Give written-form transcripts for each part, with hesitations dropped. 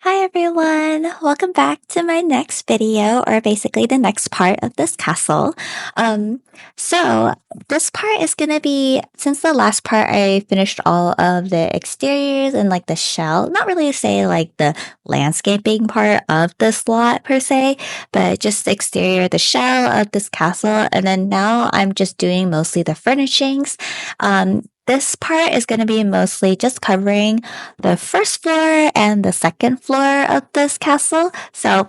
Hi everyone! Welcome back to my next video, or basically the next part of this castle. Um, so this part is gonna be, since the last part I finished all of the exteriors and like the shell, not really to say like the landscaping part of this lot per se, but just the exterior, the shell of this castle, and then now I'm just doing mostly the furnishings. This part is going to be mostly just covering the first floor and the second floor of this castle. So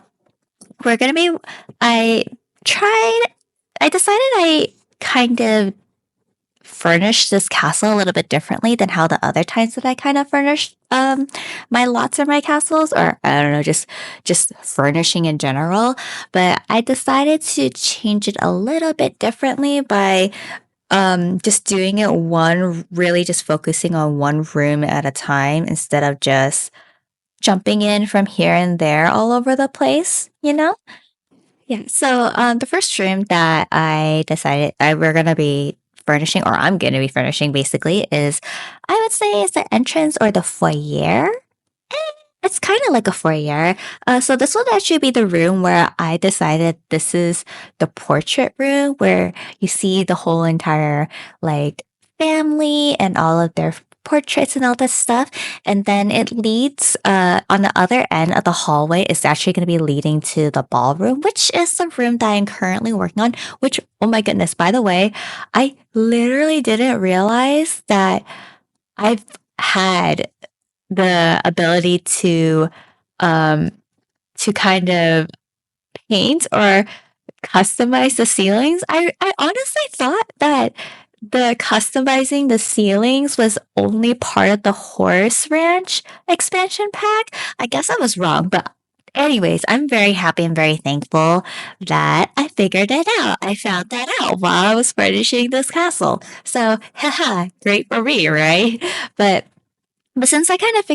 we're going to be, I tried, I decided I kind of furnished this castle a little bit differently than how the other times that I kind of furnished my lots or my castles, or I don't know, just furnishing in general. But I decided to change it a little bit differently by just doing it really just focusing on one room at a time instead of just jumping in from here and there all over the place, you know? Yeah. So, the first room that I decided we're gonna be furnishing, or I'm gonna be furnishing basically, is I would say is the entrance or the foyer. It's kind of like a foyer. So this would actually be the room where I decided this is the portrait room where you see the whole entire like family and all of their portraits and all this stuff. And then it leads on the other end of the hallway is actually going to be leading to the ballroom, which is the room that I'm currently working on. Which, oh my goodness, by the way, I literally didn't realize that I've had the ability um to kind of paint or customize the ceilings. I honestly thought that the customizing the ceilings was only part of the Horse Ranch expansion pack. I guess I was wrong, but anyways, I'm very happy and very thankful that I figured it out. I found that out while I was furnishing this castle. So, haha, great for me, right? But since I kind of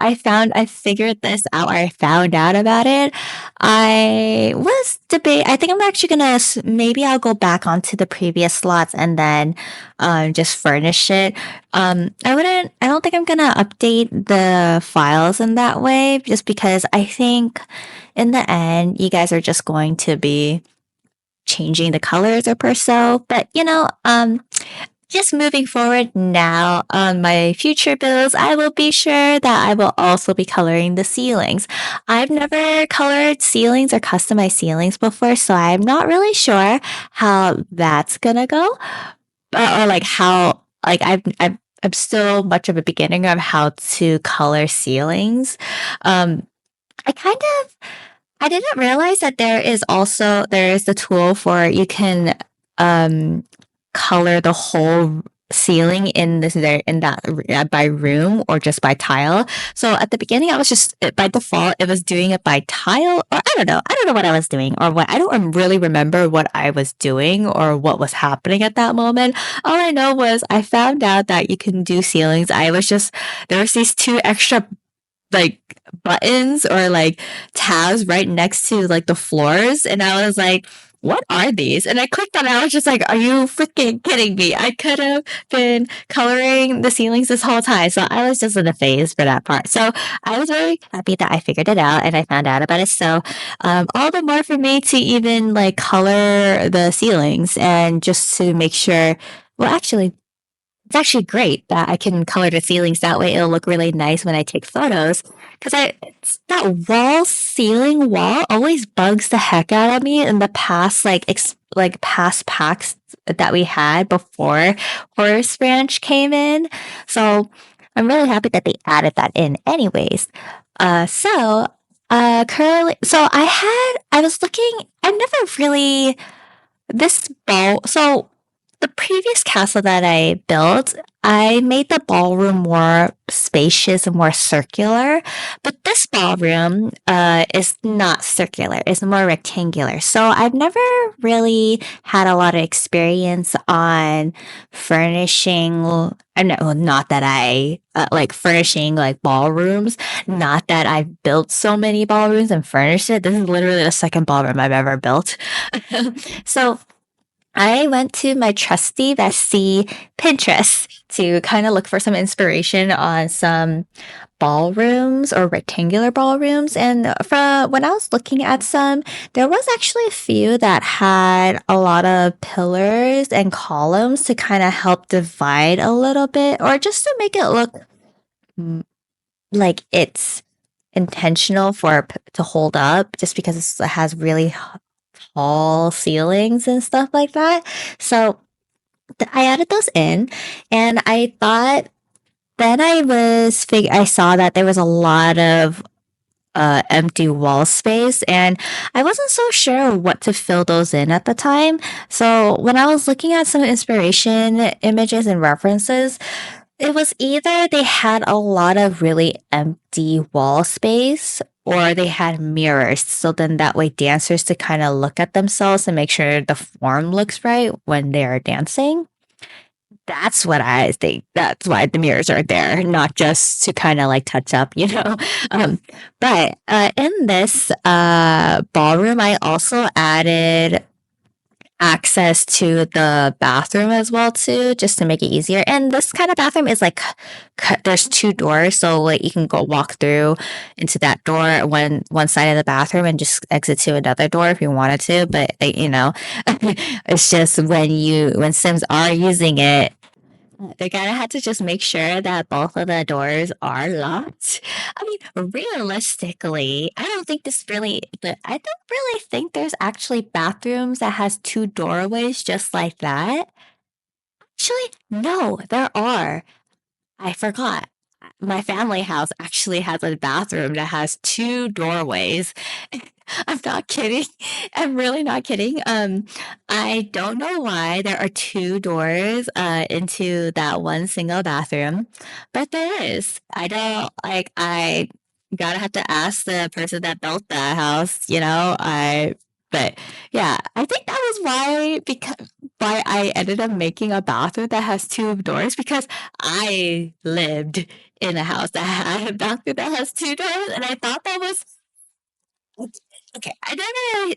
I figured this out, or I found out about it, I think I'm actually maybe I'll go back onto the previous slots and then, just furnish it. I don't think I'm gonna update the files in that way, just because I think in the end, you guys are just going to be changing the colors or per so. But just moving forward now on my future builds, I will be sure that I will also be coloring the ceilings. I've never colored ceilings or customized ceilings before, so I'm not really sure how that's gonna go, or like how like I'm still much of a beginner of how to color ceilings. Um, I kind of I didn't realize that there is the tool for you can um color the whole ceiling in that by room or just by tile. So at the beginning, I was just by default it was doing it by tile, or I don't know what I was doing, or what I don't really remember what I was doing or what was happening at that moment. All I know was I found out that you can do ceilings. I was just There was these two extra like buttons or like tabs right next to like the floors, and I was like, what are these? And I clicked on it. I was just like, are you freaking kidding me? I could have been coloring the ceilings this whole time. So I was just in a phase for that part. So I was very happy that I figured it out and I found out about it. So all the more for me to even like color the ceilings and just to make sure, well, actually, it's actually great that I can color the ceilings. That way it'll look really nice when I take photos. Because that ceiling wall always bugs the heck out of me in the past, like past packs that we had before Horse Ranch came in. So I'm really happy that they added that in anyways. Currently, I was looking, I never really, this ball, so the previous castle that I built, I made the ballroom more spacious and more circular, but this ballroom is not circular, it's more rectangular. So I've never really had a lot of experience on furnishing. Not that I like furnishing like ballrooms, not that I've built so many ballrooms and furnished it. This is literally the second ballroom I've ever built. So I went to my trusty bestie Pinterest to kind of look for some inspiration on some ballrooms or rectangular ballrooms. And from when I was looking at some, there was actually a few that had a lot of pillars and columns to kind of help divide a little bit, or just to make it look mm, like it's intentional to hold up, just because it has really tall ceilings and stuff like that. So I added those in, and I thought then I saw that there was a lot of empty wall space, and I wasn't so sure what to fill those in at the time. So when I was looking at some inspiration images and references, it was either they had a lot of really empty wall space, or they had mirrors. So then that way dancers to kind of look at themselves and make sure the form looks right when they are dancing. That's what I think. That's why the mirrors are there, not just to kind of like touch up, you know? Um, but in this ballroom, I also added access to the bathroom as well too, just to make it easier. And this kind of bathroom is like there's two doors, so like you can go walk through into that door one side of the bathroom and just exit to another door if you wanted to. But you know, it's just when Sims are using it, they kind of had to just make sure that both of the doors are locked. I mean, realistically, I don't really think there's actually bathrooms that has two doorways just like that. Actually, no, there are. I forgot. My family house actually has a bathroom that has two doorways. I'm not kidding. I'm really not kidding. I don't know why there are two doors into that one single bathroom, but there is. I don't like I gotta have to ask the person that built that house, you know. I but yeah, I think that was why I ended up making a bathroom that has two doors, because I lived in a house that had a bathroom that has two doors, and I thought that was okay. I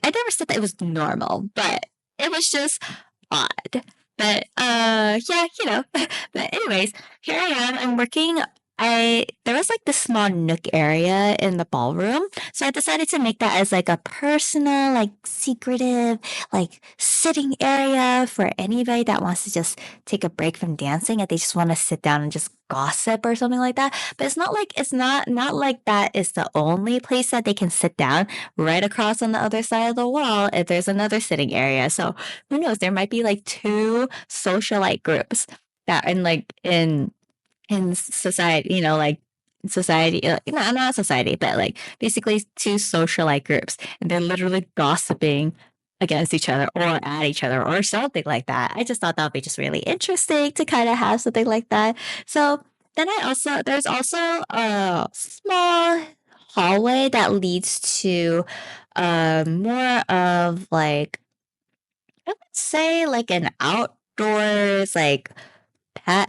never said that it was normal, but it was just odd. But yeah, you know. But anyways, here I am. I'm working. I There was like this small nook area in the ballroom, so I decided to make that as like a personal, like secretive, like sitting area for anybody that wants to just take a break from dancing and they just want to sit down and just gossip or something like that. But it's not like that is the only place that they can sit down. Right across on the other side of the wall, if there's another sitting area. So who knows? There might be like two socialite groups that in society, you know, like society, no, not society, but like basically two socialite groups, and they're literally gossiping against each other or at each other or something like that. I just thought that would be just really interesting to kind of have something like that. So then there's also a small hallway that leads to more of like, I would say like an outdoors like I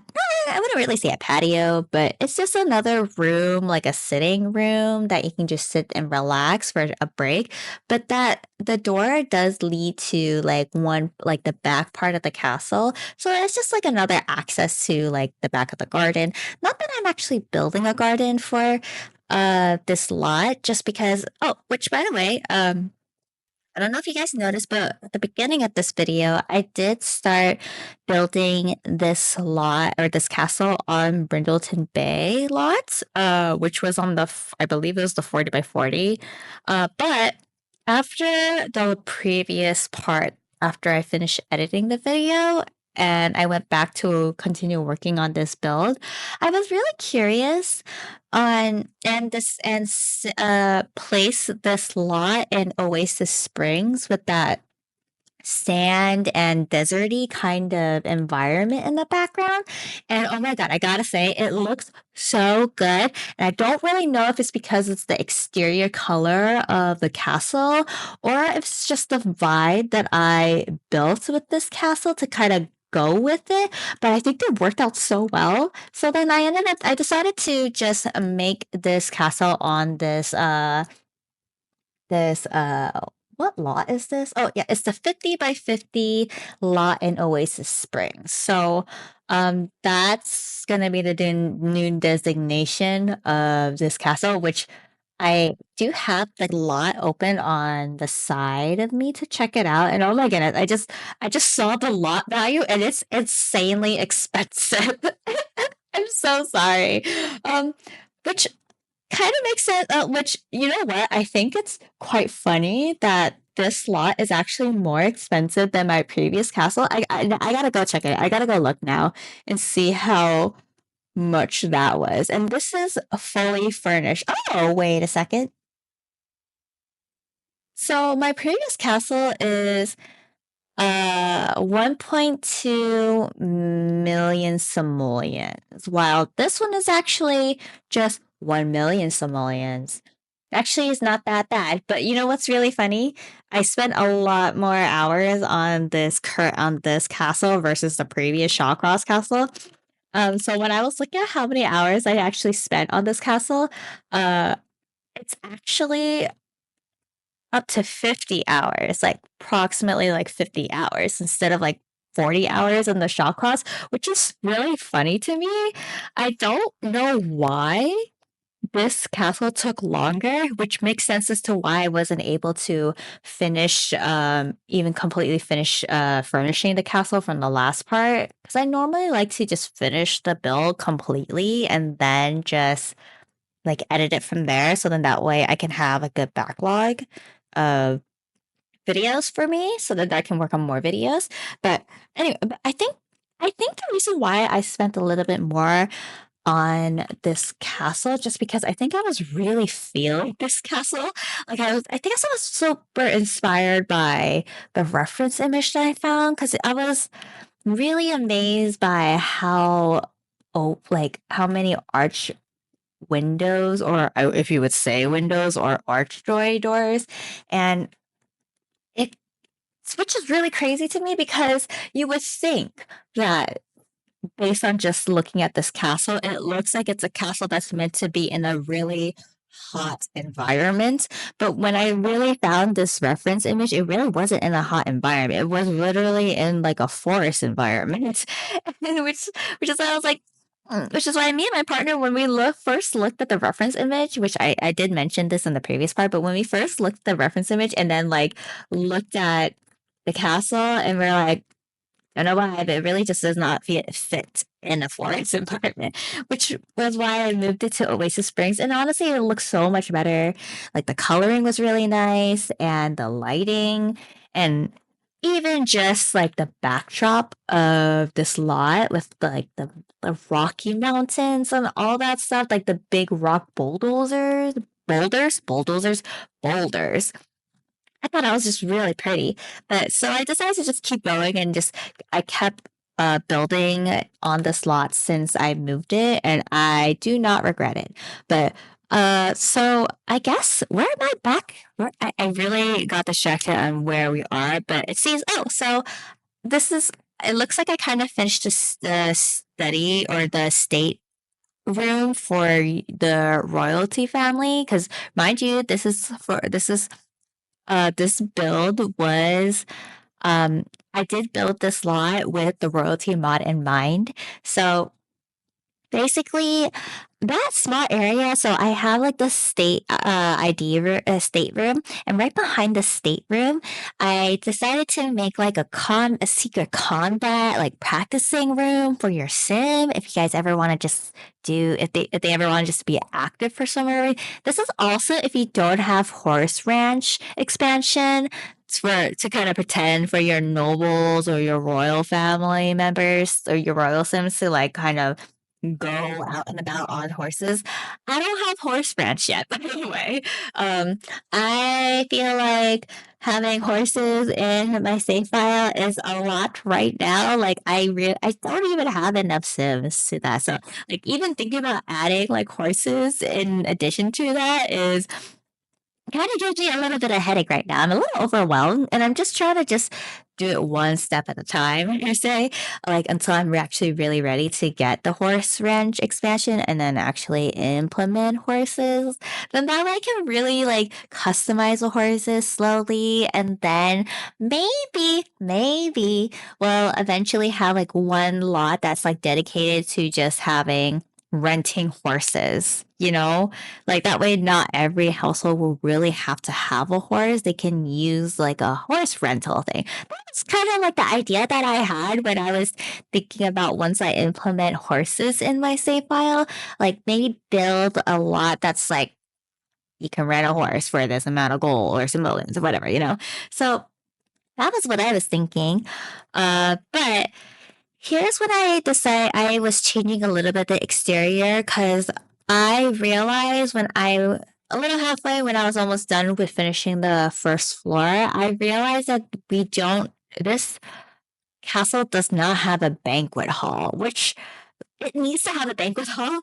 wouldn't really say a patio, but it's just another room, like a sitting room that you can just sit and relax for a break. But that the door does lead to like the back part of the castle. So it's just like another access to like the back of the garden. Not that I'm actually building a garden for this lot, just because which by the way, I don't know if you guys noticed, but at the beginning of this video, I did start building this lot or this castle on Brindleton Bay lot, which was I believe it was the 40 by 40. But after the previous part, after I finished editing the video and I went back to continue working on this build, I was really curious on place this lot in Oasis Springs with that sand and deserty kind of environment in the background. And oh my god, I gotta say, it looks so good. And I don't really know if it's because it's the exterior color of the castle, or if it's just the vibe that I built with this castle to kind of go with it. But I think they worked out so well. So then I decided to just make this castle on this what lot is this? Oh, yeah, it's the 50 by 50 lot in Oasis Springs. So, that's gonna be the new designation of this castle, which I do have the lot open on the side of me to check it out. And oh my goodness, I just saw the lot value and it's insanely expensive. I'm so sorry. Which kind of makes sense. Which, you know what? I think it's quite funny that this lot is actually more expensive than my previous castle. I gotta go check it. I gotta go look now and see how much that was. And this is fully furnished. Oh, wait a second. So my previous castle is 1.2 million simoleons, while this one is actually just 1 million simoleons. Actually, it's not that bad. But you know what's really funny? I spent a lot more hours on this castle versus the previous Shawcross castle. So when I was looking at how many hours I actually spent on this castle, uh, it's actually up to 50 hours, like approximately like 50 hours instead of like 40 hours in the Shawcross, which is really funny to me. I don't know why this castle took longer, which makes sense as to why I wasn't able to finish, even completely finish furnishing the castle from the last part. Because I normally like to just finish the build completely and then just like edit it from there. So then that way I can have a good backlog of videos for me so that I can work on more videos. But anyway, I think the reason why I spent a little bit more on this castle just because I think I was really feeling this castle. I think I was super inspired by the reference image that I found because I was really amazed by how many arch windows or if you would say windows or archway doors and it which is really crazy to me because you would think that based on just looking at this castle, it looks like it's a castle that's meant to be in a really hot environment. But when I really found this reference image, it really wasn't in a hot environment. It was literally in like a forest environment, which is why I was like. Which is why me and my partner, when we first looked at the reference image, which I did mention this in the previous part, but when we first looked at the reference image and then like looked at the castle and we're like, don't know why, but it really just does not fit in a Florence environment, which was why I moved it to Oasis Springs. And honestly, it looks so much better. Like the coloring was really nice and the lighting and even just like the backdrop of this lot with the Rocky Mountains and all that stuff, like the big rock boulders. I thought I was just really pretty. But so I decided to just keep going and just I kept building on this lot since I moved it and I do not regret it. But so I guess where am I back? I really got distracted on where we are, but it seems so this is it looks like I kind of finished the study or the state room for the royalty family because mind you this build was I did build this lot with the royalty mod in mind. So basically that small area, so I have like the state room, and right behind the state room, I decided to make like a secret combat, like practicing room for your sim. If you guys ever want to just if they ever want to just be active for some reason. This is also if you don't have Horse Ranch expansion. It's to kind of pretend for your nobles or your royal family members or your royal sims to like kind of go out and about on horses. I don't have horse ranch yet, but anyway, I feel like having horses in my save file is a lot right now. Like I don't even have enough sims to that. So like even thinking about adding like horses in addition to that is kind of gives me a little bit of headache right now. I'm a little overwhelmed and I'm just trying to just do it one step at a time, per se, like until I'm actually really ready to get the horse ranch expansion and then actually implement horses. Then that way I can really like customize the horses slowly and then maybe we'll eventually have like one lot that's like dedicated to just having renting horses, you know? Like that way not every household will really have to have a horse. They can use like a horse rental thing. That's kind of like the idea that I had when I was thinking about once I implement horses in my save file, like maybe build a lot that's like you can rent a horse for this amount of gold or simoleons or whatever, you know? So that was what I was thinking. But here's what I decided. I was changing a little bit the exterior because I realized when a little halfway when I was almost done with finishing the first floor, I realized that this castle does not have a banquet hall, which it needs to have a banquet hall.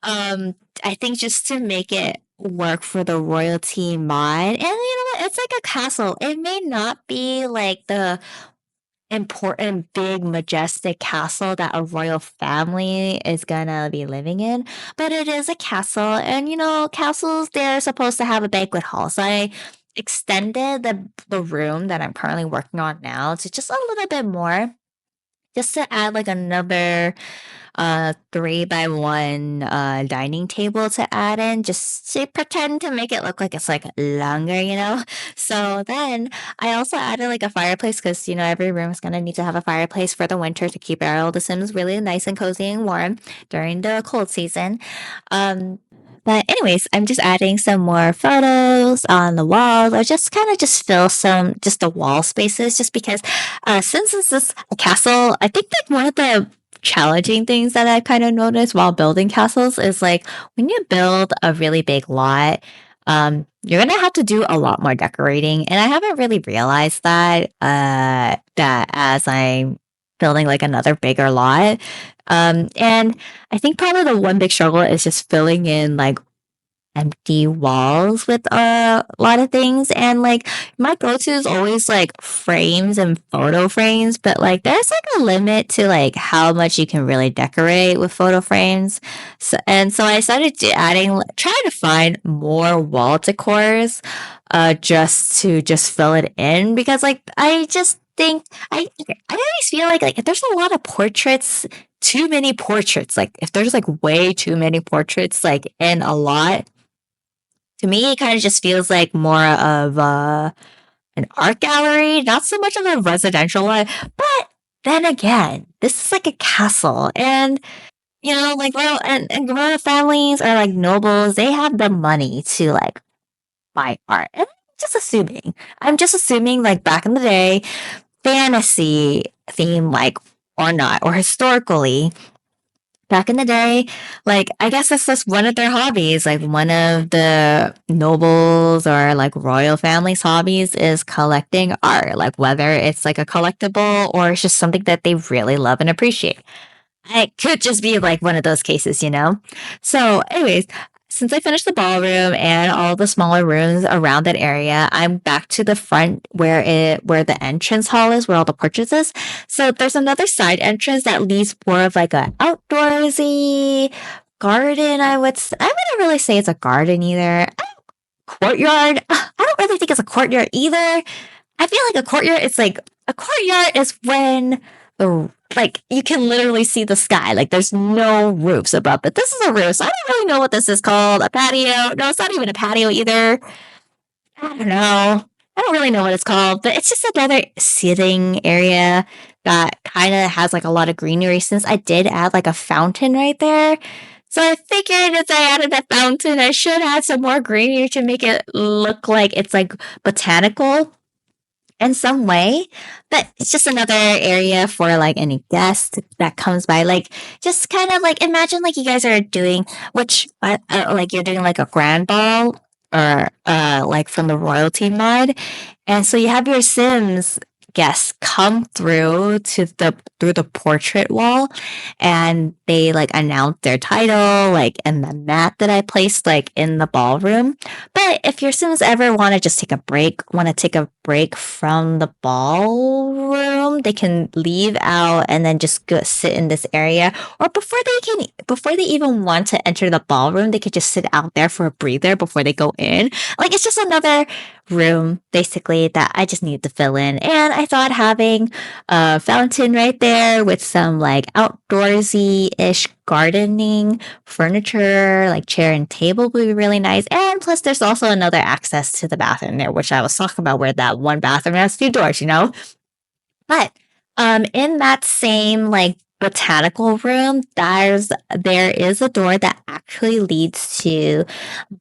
I think just to make it work for the royalty mod. And you know what? It's like a castle. It may not be like the important, big, majestic castle that a royal family is gonna be living in, but it is a castle. And you know, castles, they're supposed to have a banquet hall. So I extended the room that I'm currently working on now to just a little bit more, just to add like another 3 by 1 dining table to add in just to pretend to make it look like it's like longer, you know? So then I also added like a fireplace because, you know, every room is going to need to have a fireplace for the winter to keep all the Sims really nice and cozy and warm during the cold season. But anyways, I'm just adding some more photos on the walls or just kind of just fill some just the wall spaces just because since this is a castle, I think that one of the challenging things that I kind of noticed while building castles is like when you build a really big lot, you're gonna have to do a lot more decorating. And I haven't really realized that as I'm building like another bigger lot. And I think probably the one big struggle is just filling in like empty walls with a lot of things. And like my go-to is always like frames and photo frames, but like there's like a limit to like how much you can really decorate with photo frames. So I started trying to find more wall decors just fill it in because like I just think I always feel like if there's a lot of portraits, too many portraits, like if there's like way too many portraits like in a lot, to me, it kind of just feels like more of an art gallery, not so much of a residential one. But then again, this is like a castle, and you know, like and royal families or like nobles, they have the money to like buy art. And I'm just assuming, like back in the day, fantasy theme, like or not, or historically, back in the day, like I guess that's just one of their hobbies. Like one of the nobles or like royal families' hobbies is collecting art. Like whether it's like a collectible or it's just something that they really love and appreciate. It could just be like one of those cases, you know? So, anyways, since I finished the ballroom and all the smaller rooms around that area, I'm back to the front where the entrance hall is, where all the portraits is. So there's another side entrance that leads more of like a outdoorsy garden, I wouldn't really say it's a garden either. Courtyard. I don't really think it's a courtyard either. I feel like a courtyard is when the like you can literally see the sky. Like there's no roofs above, but this is a roof. So I don't really know what this is called. A patio? No, it's not even a patio either. I don't know. I don't really know what it's called, but it's just another sitting area that kind of has like a lot of greenery. Since I did add like a fountain right there, so I figured if I added a fountain, I should add some more greenery to make it look like it's like botanical in some way. But it's just another area for like any guest that comes by. Like just kind of like imagine like you guys are doing like you're doing like a grand ball or like from the royalty mod. And so you have your Sims guests come through the portrait wall, and they like announce their title, like in the mat that I placed like in the ballroom. But if your Sims ever want to just take a break from the ballroom, they can leave out and then just go sit in this area. Or before they even want to enter the ballroom, they could just sit out there for a breather before they go in. Like it's just another room basically that I just needed to fill in. And I thought having a fountain right there with some like outdoorsy-ish gardening furniture, like chair and table would be really nice. And plus there's also another access to the bathroom there, which I was talking about where that one bathroom has two doors, you know? But in that same like botanical room, there is a door that actually leads to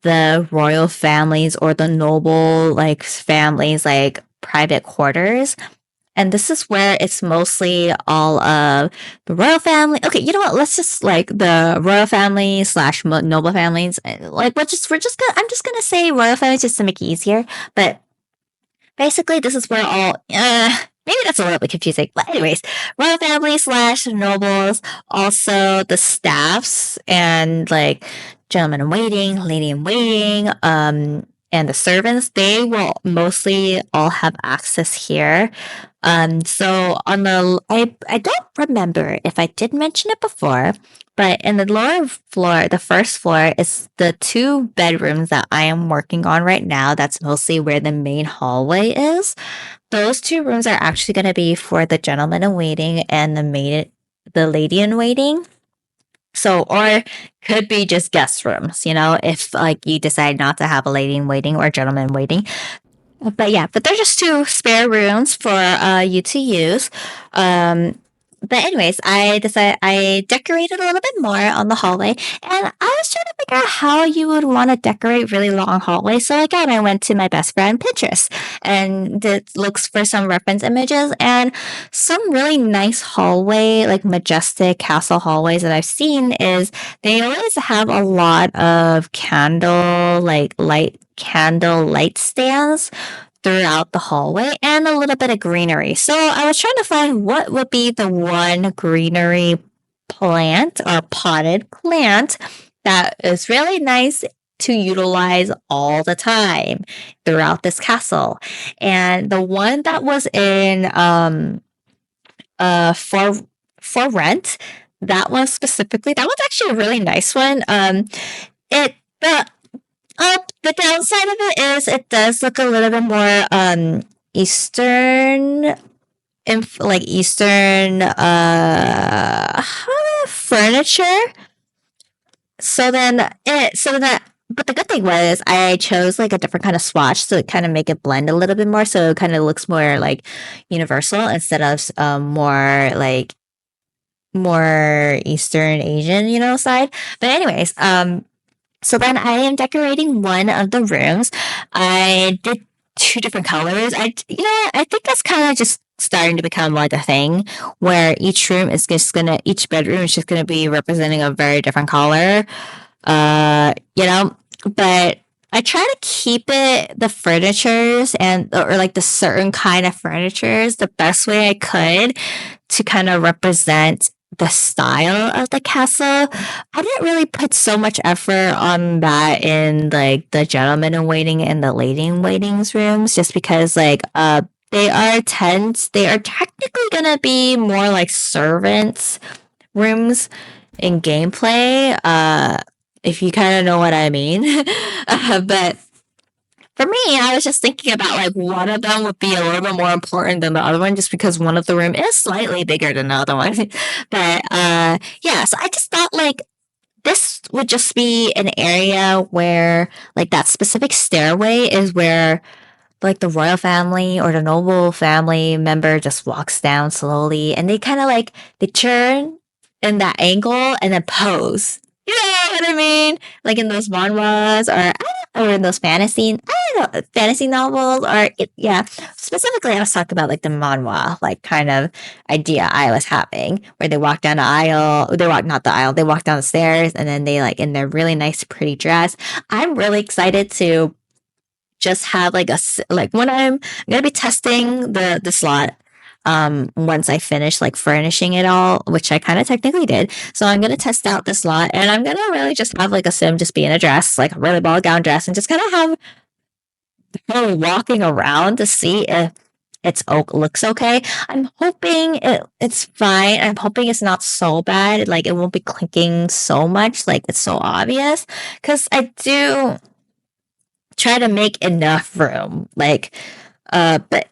the royal families or the noble like families like private quarters. And this is where it's mostly all of the royal family. Okay, you know what? Let's just like the royal family slash noble families. Like, I'm just gonna say royal families just to make it easier. But basically, this is where all, maybe that's a little bit confusing. But anyways, royal family slash nobles, also the staffs and like gentlemen in waiting, lady in waiting, and the servants, they will mostly all have access here. So on I don't remember if I did mention it before, but in the lower floor, the first floor is the two bedrooms that I am working on right now. That's mostly where the main hallway is. Those two rooms are actually going to be for the gentleman in waiting and the lady in waiting. So, or could be just guest rooms, you know, if like you decide not to have a lady in waiting or gentleman in waiting. But yeah, but they're just two spare rooms for you to use. But anyways, I decorated a little bit more on the hallway, and I was trying to figure out how you would want to decorate really long hallways. So again, I went to my best friend Pinterest and did looks for some reference images, and some really nice hallway, like majestic castle hallways that I've seen is they always have a lot of candle light stands throughout the hallway and a little bit of greenery. So I was trying to find what would be the one greenery plant or potted plant that is really nice to utilize all the time throughout this castle. And the one that was in for rent, that one's actually a really nice one. It the downside of it is it does look a little bit more Eastern Eastern furniture. But the good thing was I chose like a different kind of swatch so it kind of make it blend a little bit more, so it kind of looks more like universal instead of more Eastern Asian, you know, side. But anyways, so then I am decorating one of the rooms. I did two different colors. I think that's kind of just starting to become like a thing where each bedroom is just gonna be representing a very different color. You know, but I try to keep the furnitures or like the certain kind of furnitures the best way I could to kind of represent the style of the castle. I didn't really put so much effort on that in like the gentleman in waiting and the lady in waiting's rooms, just because like they are tents. They are technically gonna be more like servants' rooms in gameplay. If you kind of know what I mean. But for me, I was just thinking about like one of them would be a little bit more important than the other one, just because one of the room is slightly bigger than the other one. But yeah, so I just thought like this would just be an area where like that specific stairway is where like the royal family or the noble family member just walks down slowly, and they kind of like they turn in that angle and then pose. You know what I mean? Like in those manhwas or in those fantasy novels yeah. Specifically, I was talking about like the manhwa, like kind of idea I was having, where they walk down the aisle. They walk not the aisle. They walk down the stairs, and then they like in their really nice, pretty dress. I'm really excited to just have like like when I'm gonna be testing the slot once I finish like furnishing it all, which I kind of technically did. So I'm gonna test out this lot and I'm gonna really just have like a sim just be in a dress, like a really ball gown dress, and just kind of have her walking around to see if looks okay. I'm hoping it's fine. I'm hoping it's not so bad. Like it won't be clinking so much, like it's so obvious. Cause I do try to make enough room. Like but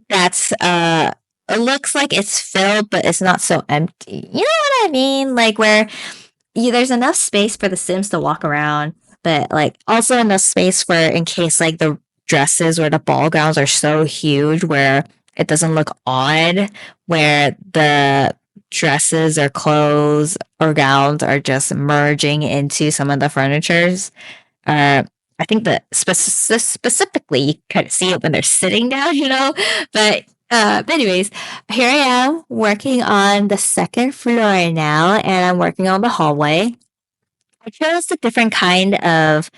that's it looks like it's filled, but it's not so empty. You know what I mean? Like where there's enough space for the Sims to walk around, but like also enough space for in case like the dresses or the ball gowns are so huge where it doesn't look odd, where the dresses or clothes or gowns are just merging into some of the furnitures. I think that specifically you kind of see it when they're sitting down, you know. But anyways, here I am working on the second floor now, and I'm working on the hallway. I chose a different kind of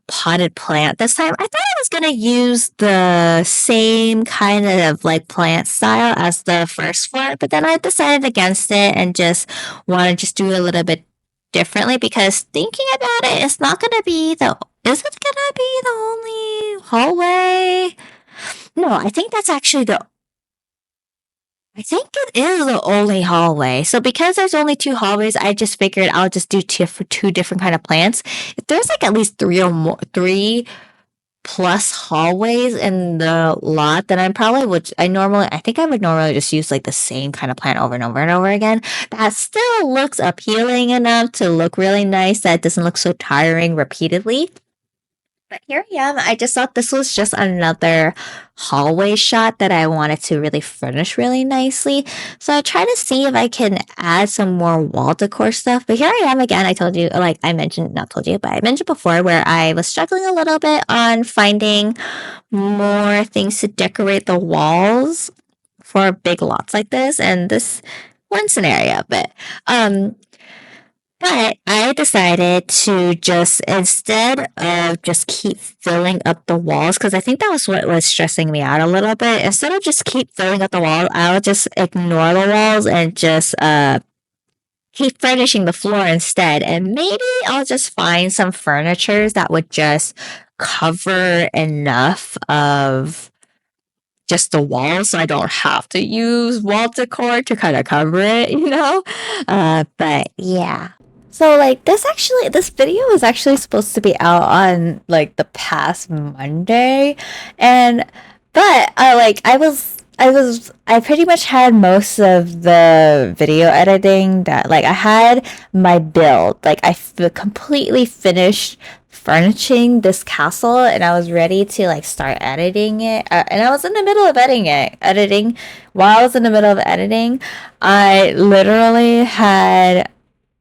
potted plant this time. I thought I was gonna use the same kind of like plant style as the first floor, but then I decided against it and just want to just do it a little bit differently because thinking about it, it's not gonna be the is it gonna be the only hallway? No, I think that's actually the I think it is the only hallway. So because there's only two hallways, I just figured I'll just do two different kind of plants. If there's like at least three plus hallways in the lot, then I think I would normally just use like the same kind of plant over and over and over again. That still looks appealing enough to look really nice. That doesn't look so tiring repeatedly. But here I am. I just thought this was just another hallway shot that I wanted to really furnish really nicely. So I try to see if I can add some more wall decor stuff. But here I am again. I told you, like I mentioned, not told you, but I mentioned before where I was struggling a little bit on finding more things to decorate the walls for big lots like this and this one scenario. But I decided to just, instead of just keep filling up the walls, because I think that was what was stressing me out a little bit. Instead of just keep filling up the wall, I'll just ignore the walls and just keep furnishing the floor instead. And maybe I'll just find some furnitures that would just cover enough of just the walls so I don't have to use wall decor to kind of cover it, you know? But yeah. So like this video was actually supposed to be out on like the past Monday, and but I pretty much had most of the video editing that like I had my build, like completely finished furnishing this castle and I was ready to like start editing it, and I was in the middle of editing while I was in the middle of editing I literally had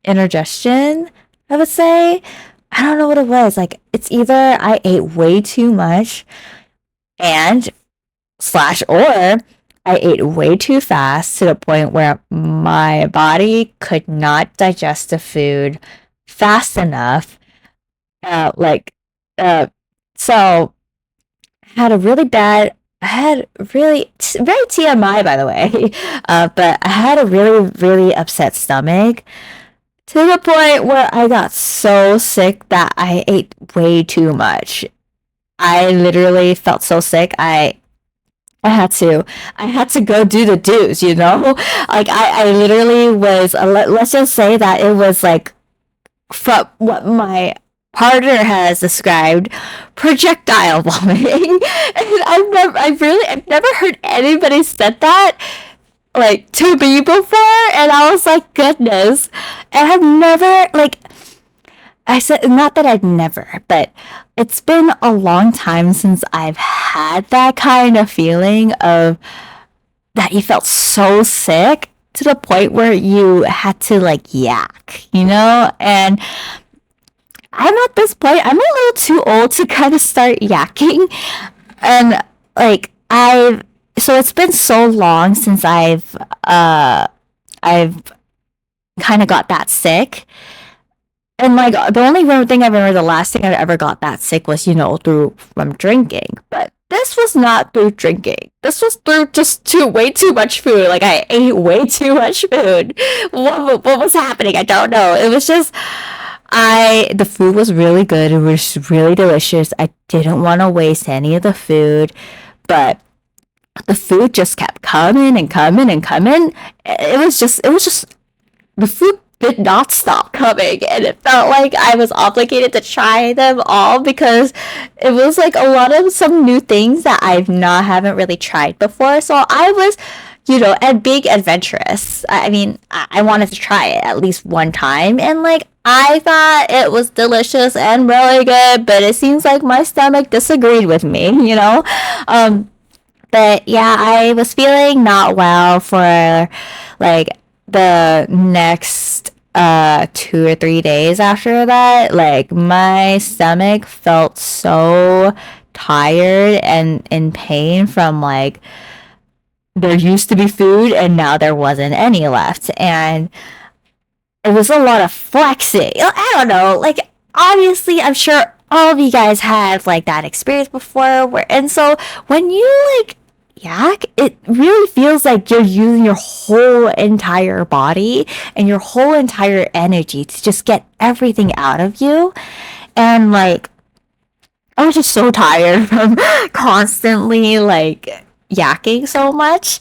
indigestion, I would say. I don't know what it was. Like, it's either I ate way too much and slash or I ate way too fast to the point where my body could not digest the food fast enough. Like, so I had a really bad, I had really, very TMI by the way, but I had a really, really upset stomach to the point where I got so sick that I ate way too much. I literally felt so sick. I had to go do the do's, you know? Like I literally was let's just say that it was like from what my partner has described projectile vomiting. And I've never heard anybody said that like to me before, and I was like, goodness. And I've never like I said, not that I've never, but it's been a long time since I've had that kind of feeling of that you felt so sick to the point where you had to like yak, you know? And I'm at this point, I'm a little too old to kind of start yakking. And like so it's been so long since I've, I've kind of got that sick, And like the only thing I remember, the last thing I ever got that sick was, through from drinking. But this was not through drinking. This was through just way too much food. Like I ate way too much food. What was happening? I don't know. It was just the food was really good. It was really delicious. I didn't want to waste any of the food, but the food just kept coming and coming and coming. It was just the food did not stop coming, and it felt like I was obligated to try them all because it was like a lot of some new things that haven't really tried before. So I was, and being adventurous. I mean, I wanted to try it at least one time, and like I thought it was delicious and really good, but it seems like my stomach disagreed with me. Um, but yeah, I was feeling not well for like the next 2 or 3 days after that. Like my stomach felt so tired and in pain from like there used to be food and now there wasn't any left. And it was a lot of flexing. I don't know. Like obviously I'm sure all of you guys had like that experience before and so when you like yak, it really feels like you're using your whole entire body and your whole entire energy to just get everything out of you. And like I was just so tired from constantly like yakking so much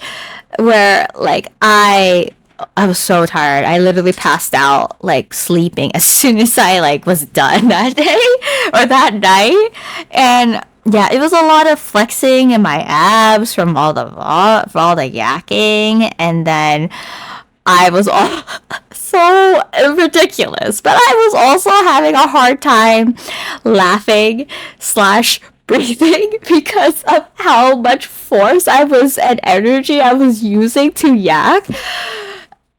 where like I was so tired. I literally passed out like sleeping as soon as I like was done that day or that night. And yeah, it was a lot of flexing in my abs from all the yakking, and then I was all so ridiculous. But I was also having a hard time laughing slash breathing because of how much force I was and energy I was using to yak.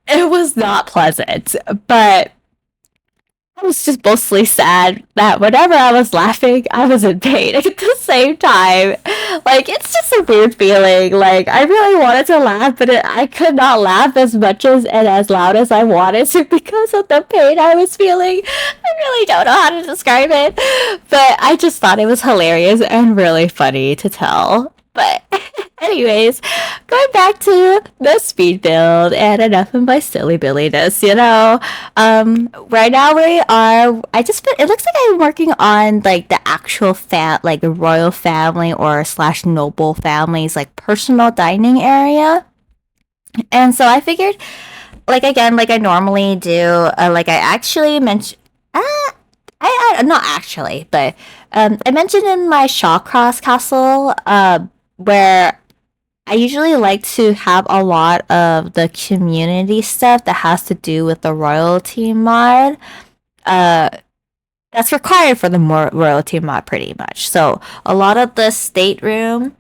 It was not pleasant, but I was just mostly sad that whenever I was laughing, I was in pain at the same time. Like, it's just a weird feeling. Like, I really wanted to laugh, but I could not laugh as much as and as loud as I wanted to because of the pain I was feeling. I really don't know how to describe it, but I just thought it was hilarious and really funny to tell. But anyways, going back to the speed build and enough of my silly billiness. Right now we are. It looks like I'm working on like the actual like the royal family or slash noble families like personal dining area, and so I figured, like again, like I normally do, like I actually mentioned. Not actually, but I mentioned in my Shawcross Castle, where I usually like to have a lot of the community stuff that has to do with the royalty mod. Uh, that's required for the more royalty mod, pretty much. So a lot of the stateroom,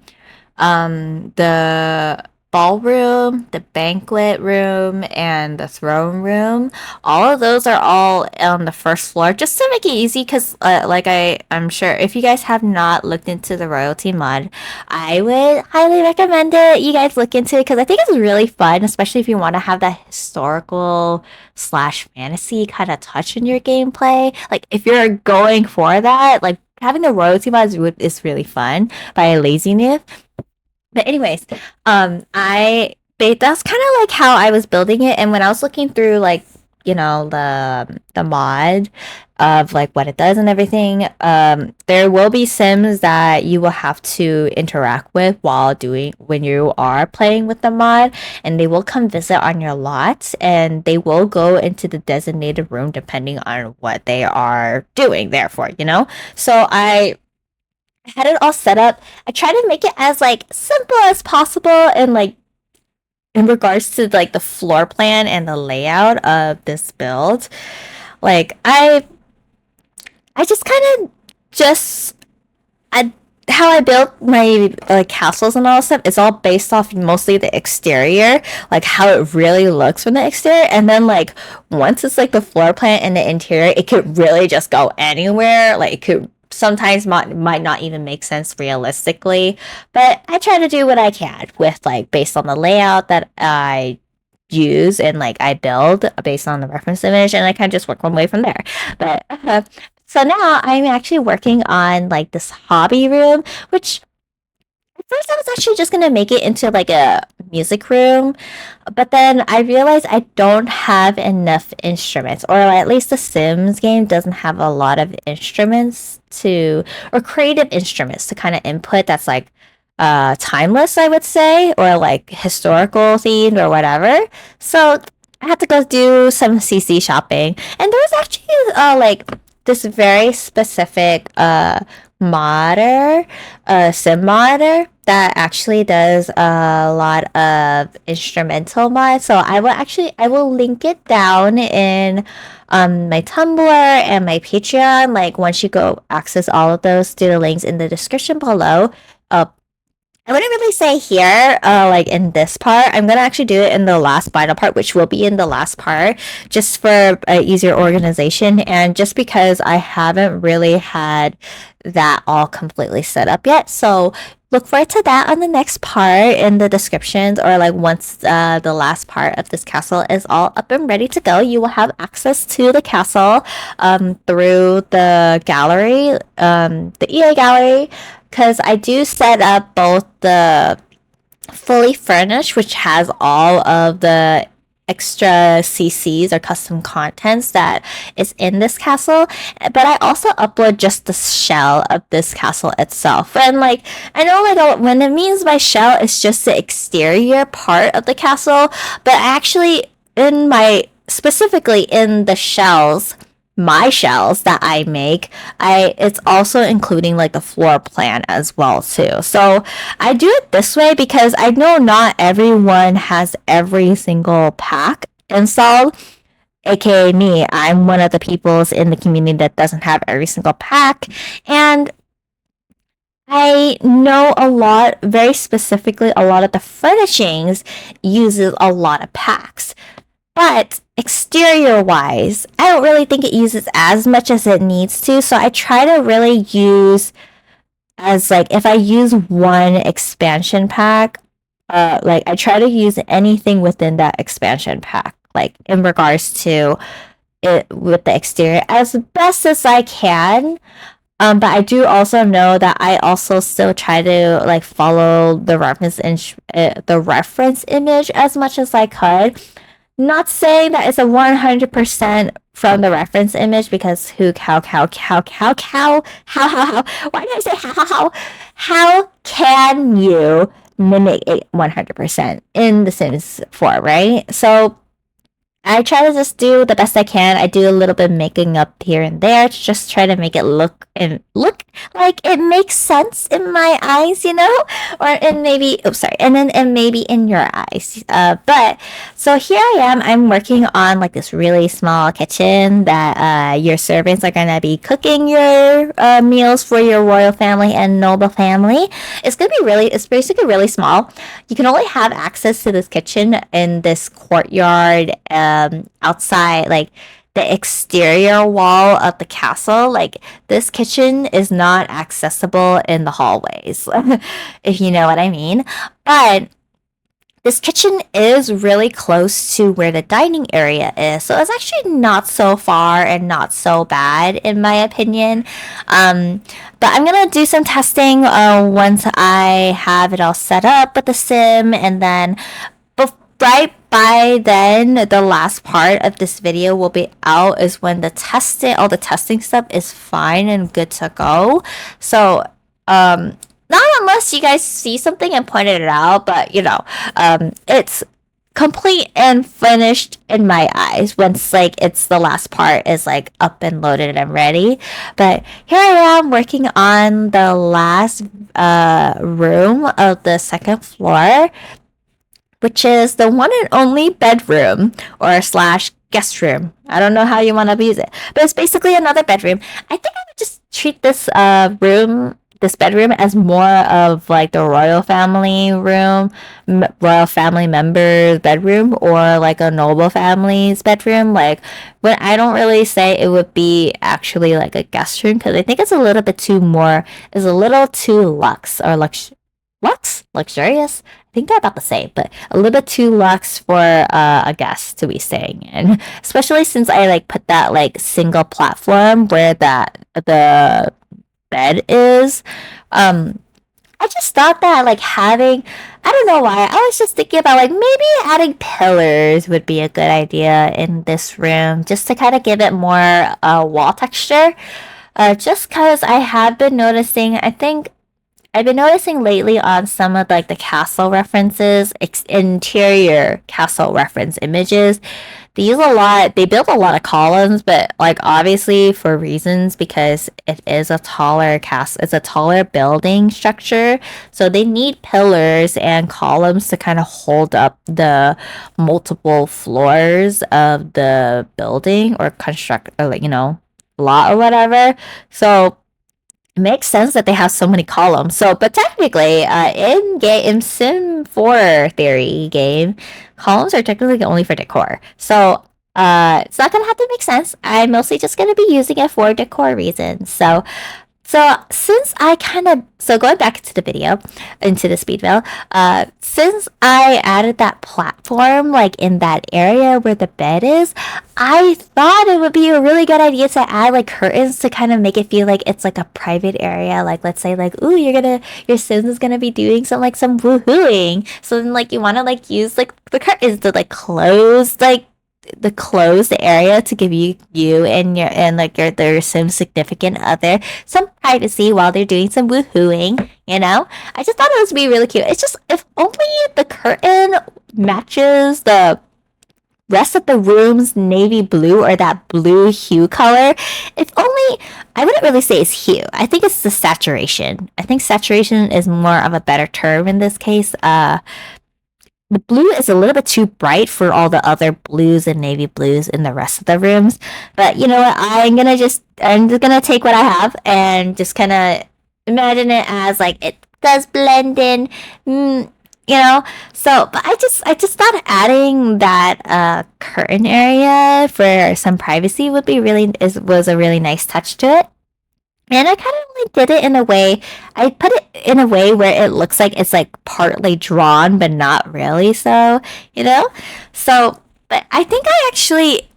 the ballroom, the banquet room, and the throne room. All of those are all on the first floor, just to make it easy. Because, like I'm sure if you guys have not looked into the royalty mod, I would highly recommend it. You guys look into it because I think it's really fun, especially if you want to have that historical slash fantasy kind of touch in your gameplay. Like if you're going for that, like having the royalty mod is really fun by laziness. But anyways, that's kind of like how I was building it, and when I was looking through like the mod of like what it does and everything, there will be sims that you will have to interact with when you are playing with the mod, and they will come visit on your lot, and they will go into the designated room depending on what they are doing there for. So I had it all set up. I try to make it as like simple as possible and like in regards to like the floor plan and the layout of this build. Like I just kind of just I how I built my like castles and all that stuff, it's all based off mostly the exterior, like how it really looks from the exterior, and then like once it's like the floor plan and the interior, it could really just go anywhere. Like it could sometimes might not even make sense realistically, but I try to do what I can with like based on the layout that I use and like I build based on the reference image, and I kind of just work one way from there. But so now I'm actually working on like this hobby room, which at first I was actually just gonna make it into like a music room, but then I realized I don't have enough instruments, or at least the Sims game doesn't have a lot of instruments to, or creative instruments to kind of input that's like timeless, I would say, or like historical themed or whatever. So I had to go do some CC shopping, and there was actually like this very specific modder, sim modder that actually does a lot of instrumental mods. So I will link it down in my Tumblr and my Patreon. Like once you go access all of those, do the links in the description below. I wouldn't really say here, like in this part. I'm gonna actually do it in the last final part, which will be in the last part, just for easier organization, and just because I haven't really had that all completely set up yet. So look forward to that on the next part in the descriptions, or like once the last part of this castle is all up and ready to go, you will have access to the castle through the gallery, the EA gallery, because I do set up both the fully furnished, which has all of the extra CCs or custom contents that is in this castle, but I also upload just the shell of this castle itself. And like I know like when it means by shell, it's just the exterior part of the castle, but actually in my specifically in the shells, my shells that I make, I it's also including like the floor plan as well too. So I do it this way because I know not everyone has every single pack installed. AKA me, I'm one of the peoples in the community that doesn't have every single pack, and I know a lot, very specifically, a lot of the furnishings uses a lot of packs. But exterior wise, I don't really think it uses as much as it needs to. So I try to really use as like if I use one expansion pack, like I try to use anything within that expansion pack, like in regards to it with the exterior as best as I can. But I do also know that I also still try to like follow the reference image as much as I could. Not saying that it's a 100% from the reference image, because who, how, why did I say how can you mimic it 100% in The Sims 4, right? So I try to just do the best I can. I do a little bit of making up here and there to just try to make it look like it makes sense in my eyes, you know, or in maybe and maybe in your eyes. But so here I am. I'm working on like this really small kitchen that your servants are gonna be cooking your meals for your royal family and noble family. It's gonna be really. It's basically really small. You can only have access to this kitchen in this courtyard outside, like the exterior wall of the castle. Like this kitchen is not accessible in the hallways, if you know what I mean. But this kitchen is really close to where the dining area is, so it's actually not so far and not so bad in my opinion. But I'm gonna do some testing once I have it all set up with the sim, and then right by then the last part of this video will be out, is when all the testing stuff is fine and good to go. So not unless you guys see something and pointed it out, but you know, it's complete and finished in my eyes once like it's the last part is like up and loaded and ready. But here I am working on the last room of the second floor, which is the one and only bedroom or slash guest room. I don't know how you want to use it, but it's basically another bedroom. I think I would just treat this this bedroom as more of like the royal family room, royal family members' bedroom, or like a noble family's bedroom. Like, when I don't really say it would be actually like a guest room, because I think it's a little bit too luxurious. think they're about the same, but a little bit too luxe for a guest to be staying in. Especially since I like put that like single platform where that the bed is. Um, I just thought that like having, I don't know why, I was just thinking about like maybe adding pillars would be a good idea in this room just to kind of give it more wall texture. Just because I have been noticing, I think I've been noticing lately on some of like the castle references, interior castle reference images, they use a lot, they build a lot of columns, but like obviously for reasons because it is a taller it's a taller building structure. So they need pillars and columns to kind of hold up the multiple floors of the building or construct or like, lot or whatever. So it makes sense that they have so many columns. So, but technically, in Sim 4 theory game, columns are technically only for decor. So, it's not gonna have to make sense. I'm mostly just gonna be using it for decor reasons. So since I going back to the video, into the speedville, since I added that platform like in that area where the bed is, I thought it would be a really good idea to add like curtains to kind of make it feel like it's like a private area. Like let's say like, ooh, your Sims is gonna be doing some woohooing. So then like you wanna like use like the curtains to like close like the closed area to give you and like their some significant other some privacy while they're doing some woohooing. I just thought it would be really cute. It's just if only the curtain matches the rest of the room's navy blue or that blue hue color. If only, I wouldn't really say it's hue. I think it's the saturation. I think saturation is more of a better term in this case. The blue is a little bit too bright for all the other blues and navy blues in the rest of the rooms. But you know what? I'm just gonna take what I have and just kind of imagine it as like it does blend in. You know, so but I just thought adding that curtain area for some privacy would be was a really nice touch to it. And I kind of like did it in a way. I put it in a way where it looks like it's like partly drawn, but not really. So. So, but I think I actually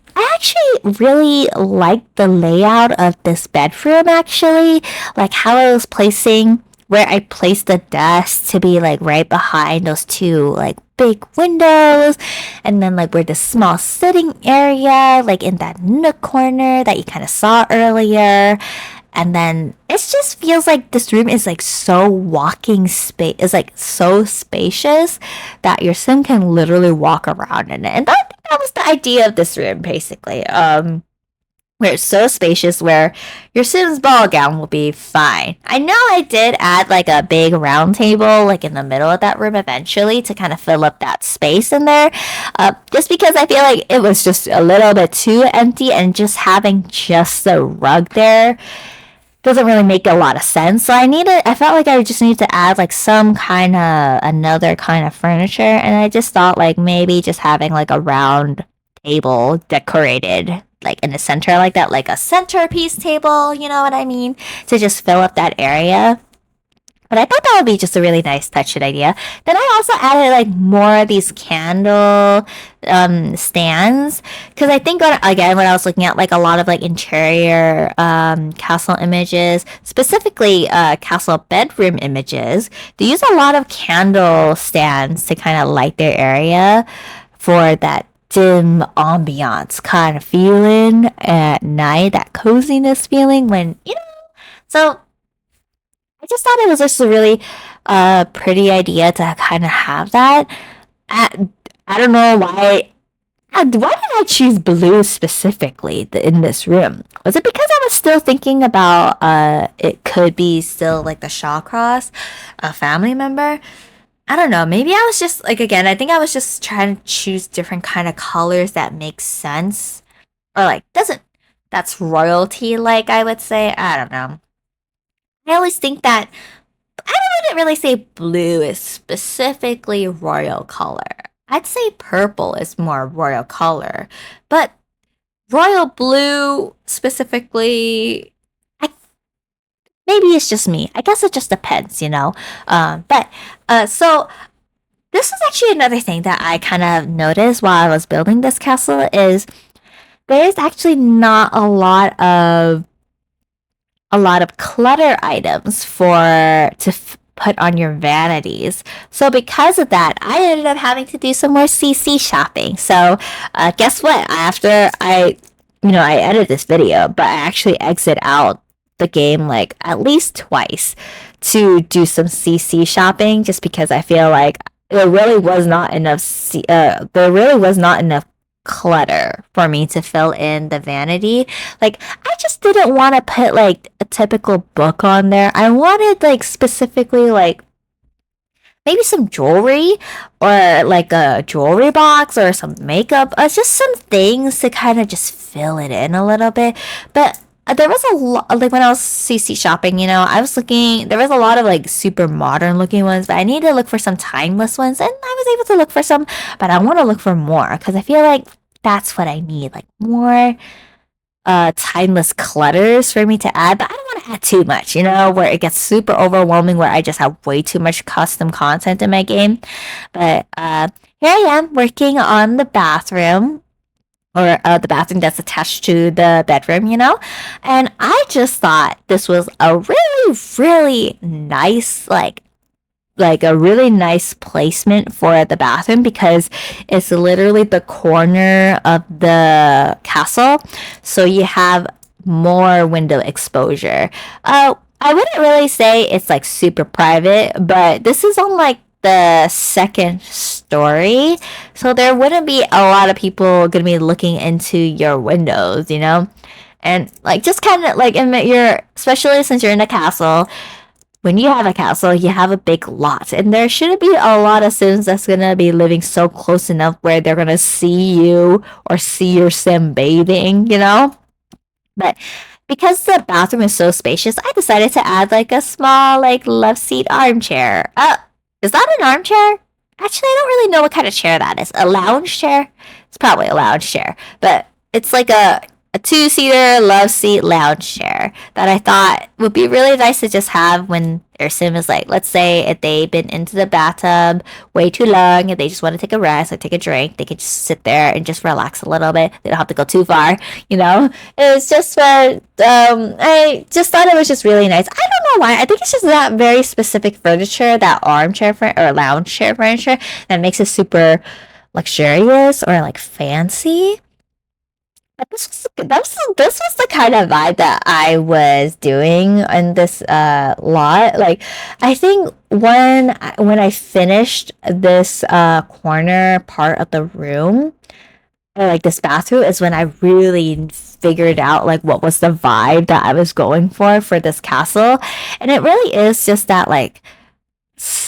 really like the layout of this bedroom. Actually, like how I was placing where I placed the desk to be like right behind those two like big windows, and then like where the small sitting area, like in that nook corner that you kind of saw earlier. And then it just feels like this room is like so walking space is like so spacious that your sim can literally walk around in it. And that was the idea of this room basically. Where it's so spacious where your sim's ball gown will be fine. I know I did add like a big round table like in the middle of that room eventually to kind of fill up that space in there. Just because I feel like it was just a little bit too empty and just having just the rug there doesn't really make a lot of sense. So I felt like I just need to add like some kind of another kind of furniture. And I just thought like maybe just having like a round table decorated like in the center like that, like a centerpiece table, you know what I mean? To just fill up that area. But I thought that would be just a really nice touch and idea. Then I also added like more of these candle stands because I think again when I was looking at like a lot of like interior castle images, specifically castle bedroom images, they use a lot of candle stands to kind of light their area for that dim ambiance kind of feeling at night, that coziness feeling so I just thought it was just a really pretty idea to kind of have that. I, I don't know why. Why did I choose blue specifically in this room? Was it because I was still thinking about it could be still like the Shawcross, a family member? I don't know. Maybe I was just like again. I think I was just trying to choose different kind of colors that make sense or like doesn't. That's royalty, like I would say. I don't know. I always think that I wouldn't really say blue is specifically royal color. I'd say purple is more royal color, but royal blue specifically, maybe it's just me. I guess it just depends. But so this is actually another thing that I kind of noticed while I was building this castle is there's actually not a lot of clutter items put on your vanities. So because of that, I ended up having to do some more CC shopping. So guess what? After I edit this video, but I actually exit out the game like at least twice to do some CC shopping, just because I feel like there really was not enough clutter for me to fill in the vanity. Like, I just didn't want to put like a typical book on there. I wanted like specifically like maybe some jewelry or like a jewelry box or some makeup, just some things to kind of just fill it in a little bit. But there was a lot, like when I was CC shopping, I was looking, there was a lot of like super modern looking ones, but I needed to look for some timeless ones, and I was able to look for some, but I want to look for more because I feel like that's what I need, like more timeless clutters for me to add, but I don't want to add too much, where it gets super overwhelming, where I just have way too much custom content in my game. But here I am working on the bathroom, or the bathroom that's attached to the bedroom, and I just thought this was a really, really nice, like a really nice placement for the bathroom, because it's literally the corner of the castle, so you have more window exposure. I wouldn't really say it's like super private, but this is on like the second story, so there wouldn't be a lot of people gonna be looking into your windows, and like just kind of like in your, especially since you're in a castle, when you have a castle, you have a big lot, and there shouldn't be a lot of Sims that's gonna be living so close enough where they're gonna see you or see your Sim bathing. But because the bathroom is so spacious, I decided to add like a small, like, love seat armchair. Is that an armchair? Actually, I don't really know what kind of chair that is. A lounge chair? It's probably a lounge chair, but it's like a two-seater love seat lounge chair that I thought would be really nice to just have when their sim is like, let's say if they've been into the bathtub way too long and they just want to take a rest or take a drink, they can just sit there and just relax a little bit. They don't have to go too far. It's just for I just thought it was just really nice. I don't know why. I think it's just that very specific furniture, that armchair or lounge chair furniture, that makes it super luxurious or like fancy. But this was the kind of vibe that I was doing in this lot. Like, I think when I finished this corner part of the room, or like this bathroom, is when I really figured out like what was the vibe that I was going for this castle. And it really is just that like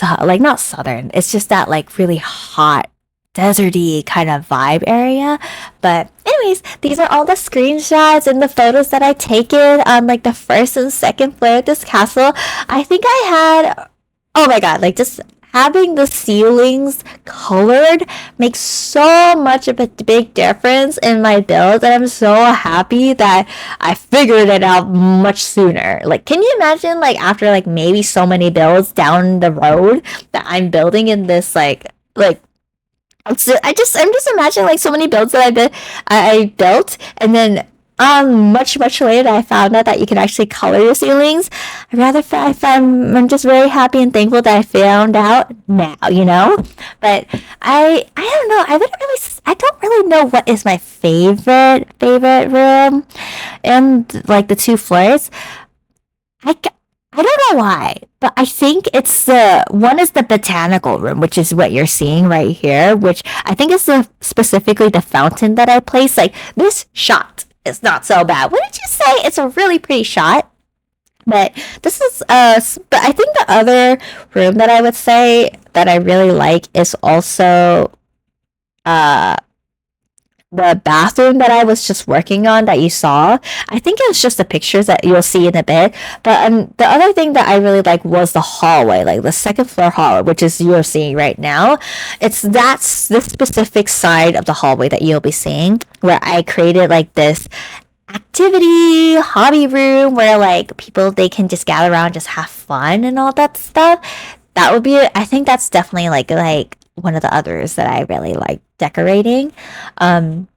like not southern. It's just that like really hot, deserty kind of vibe area. But anyways, these are all the screenshots and the photos that I taken on like the first and second floor of this castle. I think I had, oh my god, like just having the ceilings colored makes so much of a big difference in my build, and I'm so happy that I figured it out much sooner. Like, can you imagine like after like maybe so many builds down the road that I'm building in this like I'm just imagining like so many builds that I built, and then much later I found out that you can actually color your ceilings. I'm just very happy and thankful that I found out now. But I don't know. I don't really know what is my favorite room and like the two floors. I don't know why, but I think it's the one is the botanical room, which is what you're seeing right here, which I think is specifically the fountain that I placed. Like, this shot is not so bad. Wouldn't you say it's a really pretty shot? But this is but I think the other room that I would say that I really like is also uh the bathroom that I was just working on that you saw. I think it was just the pictures that you'll see in a bit. But the other thing that I really like was the hallway, like the second floor hallway, which is you're seeing right now. That's this specific side of the hallway that you'll be seeing, where I created like this activity hobby room where like people, they can just gather around, just have fun and all that stuff. That would be, I think that's definitely like one of the others that I really like decorating. Um,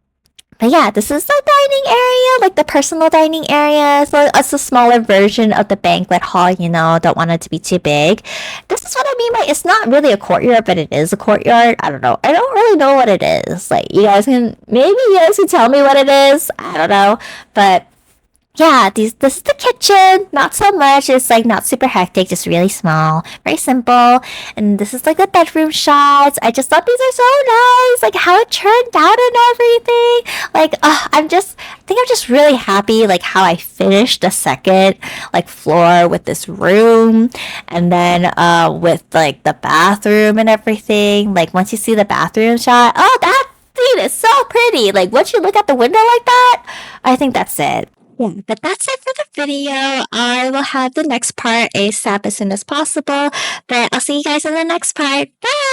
but yeah, this is the dining area, like the personal dining area. So it's a smaller version of the banquet hall, don't want it to be too big. This is what I mean by it's not really a courtyard, but it is a courtyard. I don't know. I don't really know what it is. Like, maybe you guys can tell me what it is. I don't know. But yeah, this is the kitchen. Not so much. It's like not super hectic, just really small, very simple. And this is like the bedroom shots. I just thought these are so nice, like how it turned out and everything. Like, I think I'm just really happy, like how I finished the second like floor with this room, and then with like the bathroom and everything. Like once you see the bathroom shot, oh that scene is so pretty. Like once you look at the window like that, I think that's it. Yeah, but that's it for the video. I will have the next part ASAP as soon as possible. But I'll see you guys in the next part. Bye!